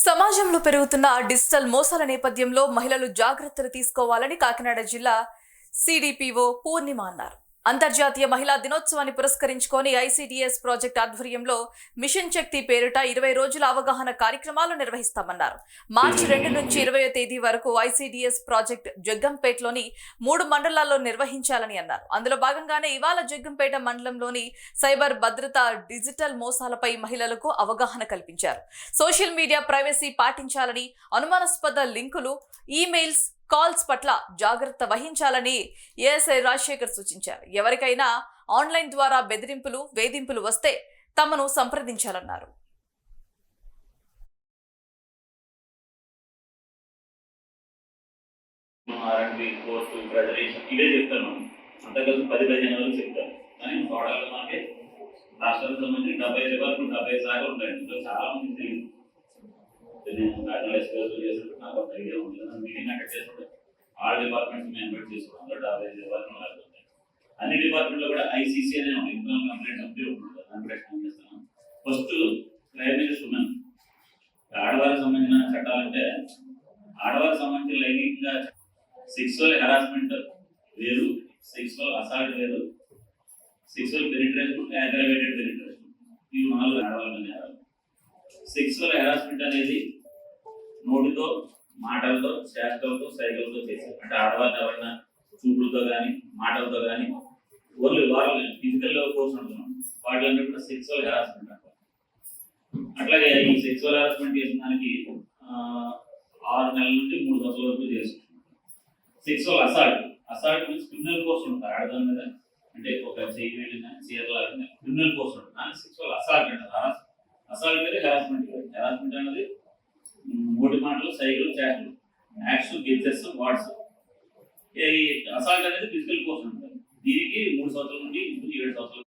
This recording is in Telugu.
సమాజంలో పెరుగుతున్న డిజిటల్ మోసాల నేపథ్యంలో మహిళలు జాగ్రత్తలు తీసుకోవాలని కాకినాడ జిల్లా సిడిపిఓ పూర్ణిమ అన్నారు. అంతర్జాతీయ మహిళా దినోత్సవాన్ని పురస్కరించుకొని ఐసిడిఎస్ ప్రాజెక్ట్ ఆధ్వర్యంలో మిషన్ శక్తి పేరిట 20 రోజుల అవగాహన కార్యక్రమాలు నిర్వహిస్తామన్నారు. మార్చి 2 నుంచి 20వ తేదీ వరకు ఐసిడిఎస్ ప్రాజెక్ట్ జగ్గంపేటలోని 3 మండలాల్లో నిర్వహించాలని అన్నారు. అందులో భాగంగానే ఇవాళ జగ్గంపేట మండలంలోని సైబర్ భద్రత, డిజిటల్ మోసాలపై మహిళలకు అవగాహన కల్పించారు. సోషల్ మీడియా ప్రైవసీ పాటించాలని, అనుమానాస్పద లింకులు, ఈమెయిల్స్, కాల్స్ పట్ల జాగ్రత్త వహించాలని ఏఎస్ఐ రాజశేఖర్ సూచించారు. ఎవరికైనా ఆన్లైన్ ద్వారా బెదిరింపులు, వేధింపులు వస్తే తమను సంప్రదించాలన్నారు. రాష్ట్రానికి సంబంధించి 75 వరకు 70 శాఖలు ఉంటాయండి. చాలా మంది తెలియదు. నేను కాకినాడ చేసినప్పుడు నాకు ఒక ఐడియా ఉంది. మీటింగ్ అటెండ్ చేసినప్పుడు ఆల్ డిపార్ట్మెంట్స్ మేము ఇన్వైట్ చేసుకోవడం 150 వరకు ఉంటాయి. అన్ని డిపార్ట్మెంట్లో కూడా ఐసీసీ అనే ఒక ఇంటర్నల్ కంప్లైంట్ కమిటీ ఉంటుంది. దాన్ని కూడా ఎక్స్ప్లెయిన్ చేస్తాను. ఫస్ట్ క్రైమ్ అగైన్స్ట్ ఉమెన్, ఆడవారికి సంబంధించిన చట్టాలంటే ఆడవారికి సంబంధించిన లైంగికంగా సెక్సువల్ హెరాస్మెంట్ వేరు, సెక్సువల్ అసాల్ట్ వేరు, సెక్సువల్ పెనిట్రేషన్, అగ్రవేటెడ్ పెనిట్రేషన్, ఇవి 4 ఆడవాళ్ళ నేరాలు. సెక్సువల్ హెరాస్మెంట్ అనేది నోటితో, మాటలతో, శాస్త్రాలతో, సైకిల్తో చేశారు. అంటే ఆడవారిని ఎవరైనా చూపులతో కానీ, మాటలతో కానీ, ఓన్లీ వాళ్ళు ఫిజికల్ ఫోర్స్ అంటున్నాం, వాటిలో కూడా సెక్సువల్ హెరాస్మెంట్ అంటారు. అట్లాగే ఈ సెక్సువల్ హెరాస్మెంట్ చేసిన దానికి 6 నెలల నుండి 3 సంవత్సరాల వరకు చేస్తున్నాం. Sexual assault means criminal course ఉంటారు ఆడదాని మీద, అంటే ఒక చేయి వెళ్ళిన చీరలా క్రిమినల్ కోర్స్ ఉంటుంది. దాన్ని సెక్సువల్ అసాల్ట్ అంటారు. అసాల్ట్ అనేది హెరాస్మెంట్ అనేది నోటి మాటలు, సైకిల్, చేష్టలు, యాక్ట్స్, గెచ్చర్స్, వాట్స్. ఈ అసాల్ట్ అనేది ఫిజికల్ కోర్స్ ఉంటుంది. దీనికి 3 సంవత్సరాల నుండి 7 సంవత్సరాలు